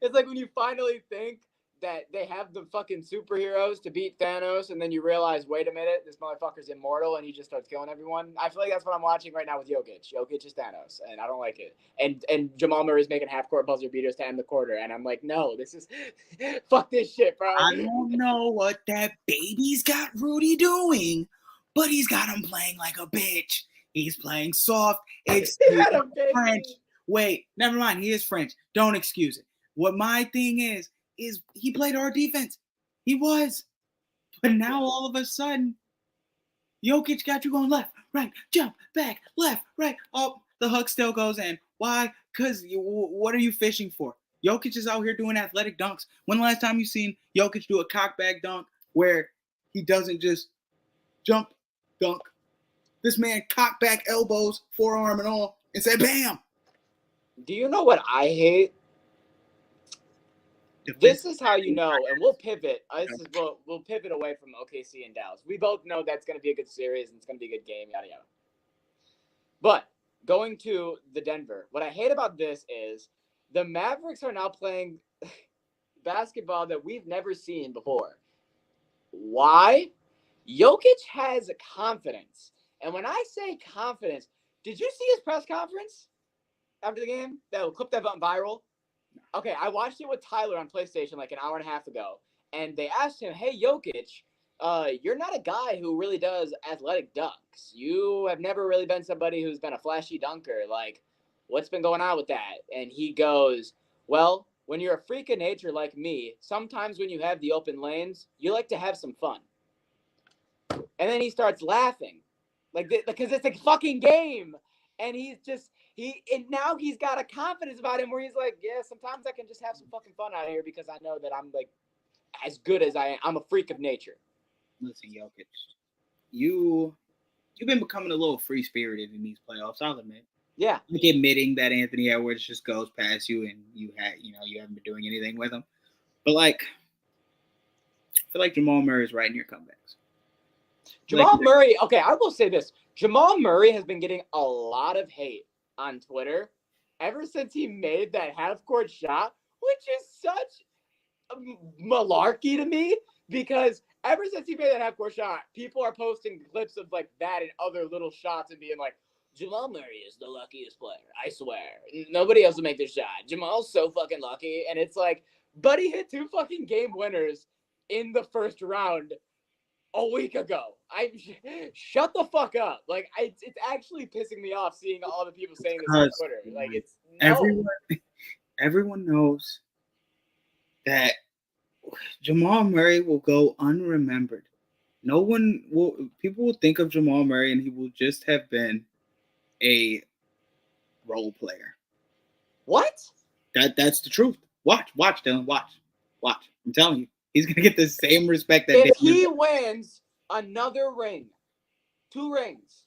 It's like when you finally think that they have the fucking superheroes to beat Thanos, and then you realize, wait a minute, this motherfucker's immortal, and he just starts killing everyone. I feel like that's what I'm watching right now with Jokic. Jokic is Thanos, and I don't like it. And Jamal Murray's making half-court buzzer beaters to end the quarter, and I'm like, no, this is fuck this shit, bro. I don't know what that baby's got Rudy doing, but he's got him playing like a bitch. He's playing soft. Excuse French. Wait, never mind. He is French. Don't excuse it. What my thing is he played our defense. He was. But now all of a sudden, Jokic got you going left, right, jump, back, left, right. Oh, the hook still goes in. Why? Because what are you fishing for? Jokic is out here doing athletic dunks. When the last time you seen Jokic do a cockback dunk where he doesn't just jump, dunk? This man cockback elbows, forearm and all, and say bam. Do you know what I hate? This is how you know, and we'll pivot. We'll pivot away from OKC and Dallas. We both know that's going to be a good series and it's going to be a good game, yada yada. But going to the Denver, what I hate about this is the Mavericks are now playing basketball that we've never seen before. Why? Jokic has confidence, and when I say confidence, did you see his press conference after the game? That clip that went viral. Okay, I watched it with Tyler on PlayStation like an hour and a half ago, and they asked him, hey, Jokic, you're not a guy who really does athletic dunks. You have never really been somebody who's been a flashy dunker. Like, what's been going on with that? And he goes, well, when you're a freak of nature like me, sometimes when you have the open lanes, you like to have some fun. And then he starts laughing, because it's a fucking game. And and now he's got a confidence about him where he's like, yeah, sometimes I can just have some fucking fun out here because I know that I'm like as good as I am. I'm a freak of nature. Listen, Jokic, you've been becoming a little free spirited in these playoffs. I'll admit. Yeah. Like admitting that Anthony Edwards just goes past you and you haven't been doing anything with him. But I feel like Jamal Murray is right in your comebacks. Jamal Murray, okay, I will say this. Jamal Murray has been getting a lot of hate on Twitter ever since he made that half-court shot, which is such a malarkey to me because ever since he made that half-court shot, people are posting clips of like that and other little shots and being like, Jamal Murray is the luckiest player, I swear. Nobody else will make this shot. Jamal's so fucking lucky. And it's like, buddy hit 2 fucking game winners in the first round a week ago. Shut the fuck up. Like, it's actually pissing me off seeing all the people saying this on Twitter. Like, it's no. Everyone knows that Jamal Murray will go unremembered. People will think of Jamal Murray and he will just have been a role player. What? That's the truth. Watch, Dylan. Watch. I'm telling you, he's gonna get the same respect that if he wins another ring, 2 rings,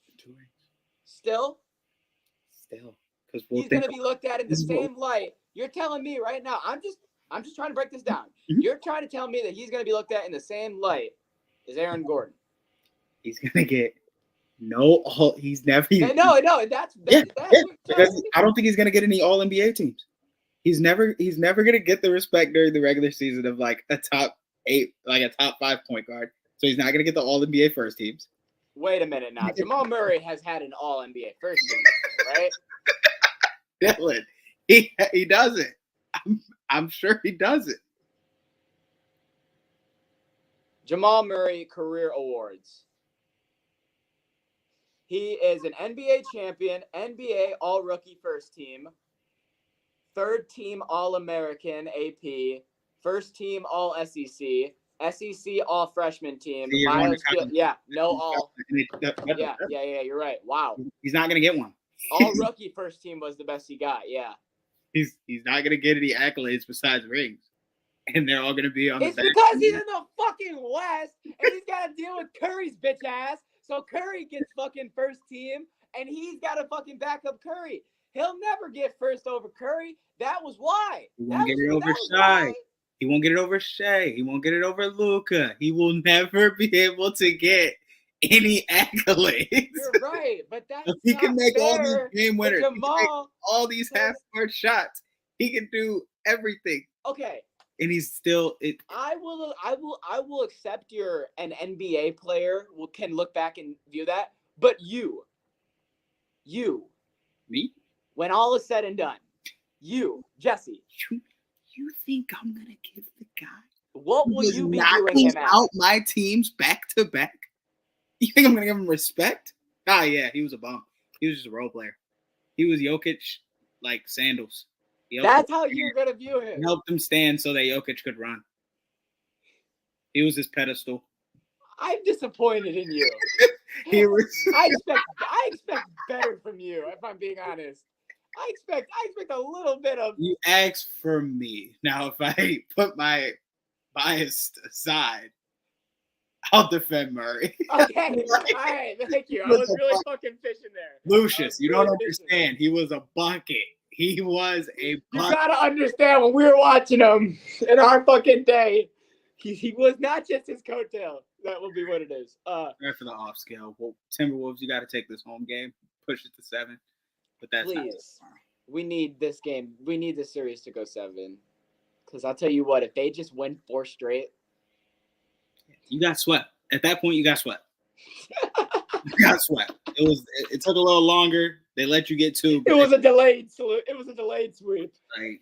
still, because he's gonna be looked at in the same light. You're telling me right now. I'm just trying to break this down. Mm-hmm. You're trying to tell me that he's gonna be looked at in the same light as Aaron Gordon. He's gonna get. He's never. No, that's because I don't think he's gonna get any All NBA teams. He's never gonna get the respect during the regular season of like a top 8, like a top 5 point guard. So he's not gonna get the All NBA first teams. Wait a minute now. Jamal Murray has had an All NBA first team, right? Dylan, he does it. I'm sure he does it. Jamal Murray career awards. He is an NBA champion, NBA All-Rookie First Team, 3rd Team All-American AP, 1st Team All-SEC, SEC All-Freshman Team. No All. Yeah, you're right. Wow. He's not going to get one. All-Rookie First Team was the best he got, yeah. He's not going to get any accolades besides rings. and they're all gonna be on the It's back. because he's in the fucking West, and he's got to deal with Curry's bitch ass. So Curry gets fucking first team, and he's got to fucking back up Curry. He'll never get first over Curry. That was why. He won't get it over Shai. He won't get it over Shea. He won't get it over Luka. He will never be able to get any accolades. You're right, but that's He not can make all fair these game winners. to He can make Jamal. all these half-court shots. He can do everything, Okay, and he's still it. I will accept an NBA player can look back and view that, but you, Me? when all is said and done, you, Jesse, You think I'm gonna give the guy what will who's you be knocking viewing him at? out my teams back to back? You think I'm gonna give him respect? Ah, yeah, he was a bum. He was just a role player. He was Jokic like sandals. He helped That's him how stand. you're gonna view him. He helped him stand so that Jokic could run. He was his pedestal. I'm disappointed in you. He was. I expect better from you, if I'm being honest. I expect a little bit of You asked for me. Now, if I put my bias aside, I'll defend Murray. okay. All right, thank you. I was really fucking fishing there. Lucius, you don't really fishing. understand. He was a bucket. He was a You bucket. gotta understand when we were watching him in our fucking day, he was not just his coattail. That will be what it is. Right for the off scale. Well, Timberwolves, you got to take this home game, push it to 7. But that's not Please. We need this game. We need this series to go 7. Because I'll tell you what, if they just win 4 straight, you got swept. At that point, you got swept. You got swept. It took a little longer. They let you get 2. it was a delayed sweep. Like,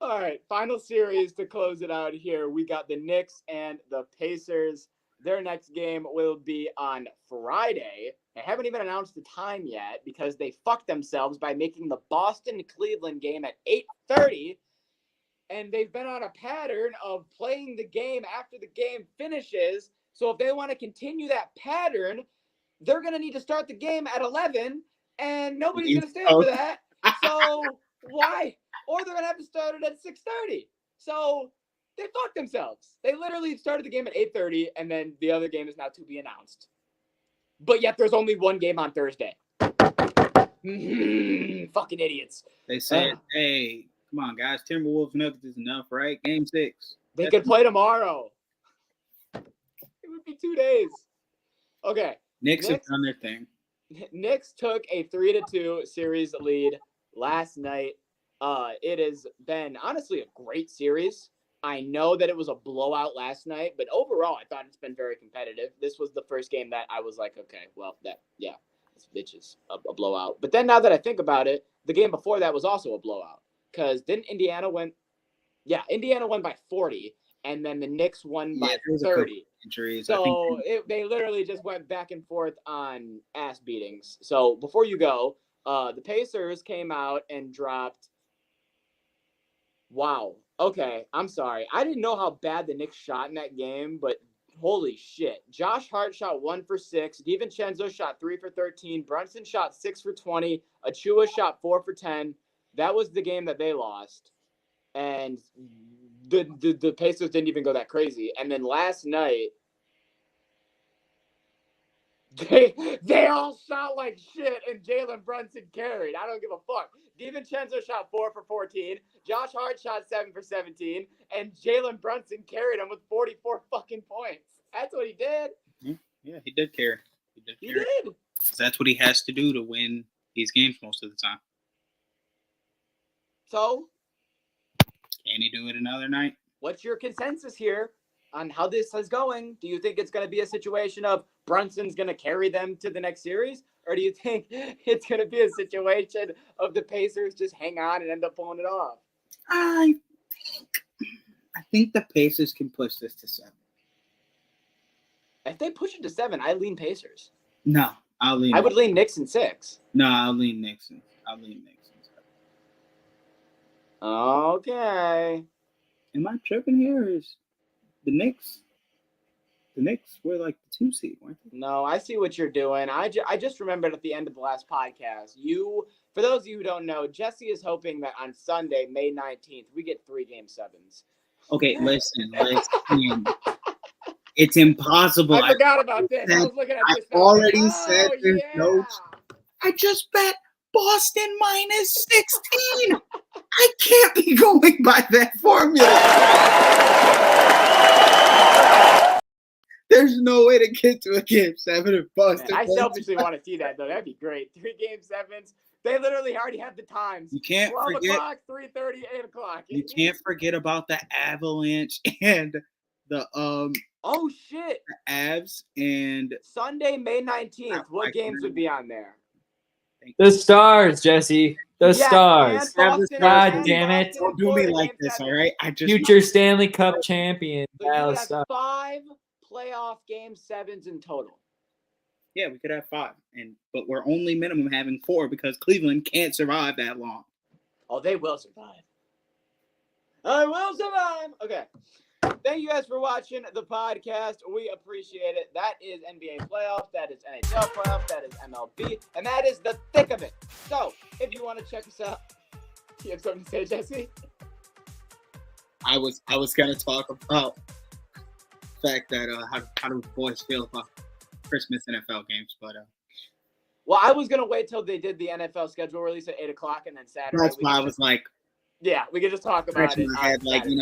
All right, final series to close it out here. We got the Knicks and the Pacers. Their next game will be on Friday. They haven't even announced the time yet because they fucked themselves by making the Boston-Cleveland game at 8:30. And they've been on a pattern of playing the game after the game finishes. So if they want to continue that pattern, they're going to need to start the game at 11, and nobody's going to stand for that. So why? Or they're going to have to start it at 6:30. So they fucked themselves. They literally started the game at 8:30, and then the other game is now to be announced. But yet there's only one game on Thursday. Fucking idiots. they said, hey, come on, guys. Timberwolves Nuggets is enough, right? Game 6. They could play tomorrow. It would be 2 days. Okay. Knicks have Knicks- done their thing. Knicks took a 3-2 series lead last night. It has been honestly a great series. I know that it was a blowout last night, but overall, I thought it's been very competitive. This was the first game that I was like, okay, well, this bitch is a blowout. But then now that I think about it, the game before that was also a blowout because didn't Indiana win? Yeah, Indiana won by 40, and then the Knicks won by there was a couple 30. injuries. I So think they literally just went back and forth on ass beatings. So before you go, the Pacers came out and dropped. Wow. Okay, I'm sorry. I didn't know how bad the Knicks shot in that game, but holy shit. Josh Hart shot 1 for 6. DiVincenzo shot 3 for 13. Brunson shot 6 for 20. Achua shot 4 for 10. That was the game that they lost. And the Pacers didn't even go that crazy. And then last night, they all shot like shit, and Jalen Brunson carried. I don't give a fuck. DiVincenzo shot 4 for 14. Josh Hart shot 7 for 17, and Jalen Brunson carried him with 44 fucking points. That's what he did. yeah, he did carry. He did. That's what he has to do to win these games most of the time. So, Can he do it another night? what's your consensus here on how this is going? Do you think it's going to be a situation of Brunson's going to carry them to the next series? Or do you think it's going to be a situation of the Pacers just hang on and end up pulling it off? I think the Pacers can push this to 7. If they push it to 7, I lean Pacers. No, I'll lean. I would lean Knicks in 6. No, I'll lean Nixon. Okay. Am I tripping here? Or is the Knicks The Knicks were like the 2 seed, weren't they? No, I see what you're doing. I just remembered at the end of the last podcast, for those of you who don't know, Jesse is hoping that on Sunday, May 19th, we get 3 Game 7s. Okay, listen. It's impossible. I forgot about this. I was looking at this. already said there's no. I just bet Boston minus 16. I can't be going by that formula. There's no way to get to a Game 7 if Boston. Man, I selfishly want to see that, though. That'd be great. 3 Game 7s. They literally already have the times. You can't 12 forget. o'clock, 3:30, 8 o'clock. You can't forget about the Avalanche and the Oh shit! the Avs and Sunday, May 19th. What games would be on there? The Stars, Jesse. The Yeah, Stars. and Boston God and damn it. Boston don't do me Florida like Game this, 7. all right? I just Future Stanley Cup champion. So you Dallas have Stars. 5 playoff Game 7s in total. Yeah, we could have 5, but we're only minimum having 4 because Cleveland can't survive that long. Oh, they will survive. I will survive. Okay. Thank you guys for watching the podcast. We appreciate it. That is NBA playoffs. That is NHL playoffs. That is MLB. And that is the thick of it. So, if you want to check us out, you have something to say, Jesse? I was gonna talk about the fact that how do boys feel about Christmas NFL games, but Well, I was going to wait till they did the NFL schedule release at 8 o'clock and then Saturday. that's why I was like, Yeah, we could just talk about scratching it. my on head, like, Saturday.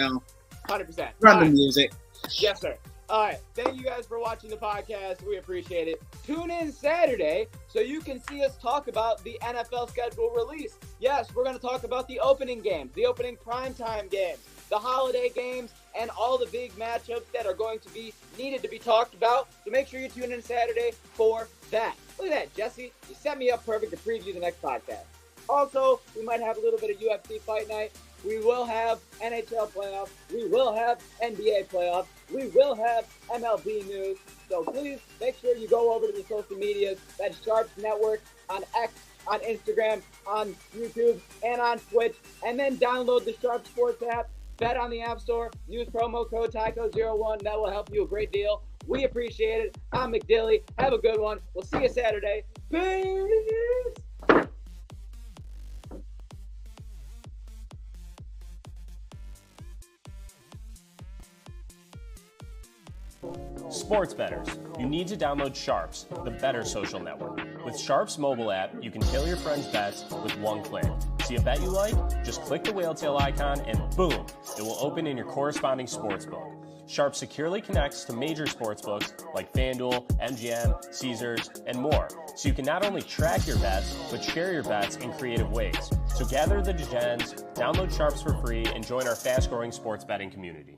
100%. run All the right. music. Yes, sir. All right. Thank you guys for watching the podcast. We appreciate it. Tune in Saturday so you can see us talk about the NFL schedule release. Yes, we're going to talk about the opening games, the opening primetime games, the holiday games, and all the big matchups that are going to be needed to be talked about. So make sure you tune in Saturday for that. Look at that, Jesse. You set me up perfect to preview the next podcast. Also, we might have a little bit of UFC fight night. We will have NHL playoffs. We will have NBA playoffs. We will have MLB news. So please make sure you go over to the social medias. That's Sharps Network on X, on Instagram, on YouTube, and on Twitch. And then download the Sharp Sports app. Bet on the App Store. Use promo code TYCO01. That will help you a great deal. We appreciate it. I'm McDilly. Have a good one. We'll see you Saturday. Peace. Sports bettors, you need to download Sharps, the better social network. With Sharps mobile app, you can tail your friends' bets with one click. See a bet you like? Just click the whale tail icon and boom, it will open in your corresponding sportsbook. Sharp securely connects to major sportsbooks like FanDuel, MGM, Caesars, and more, so you can not only track your bets, but share your bets in creative ways. So gather the degens, download Sharps for free, and join our fast-growing sports betting community.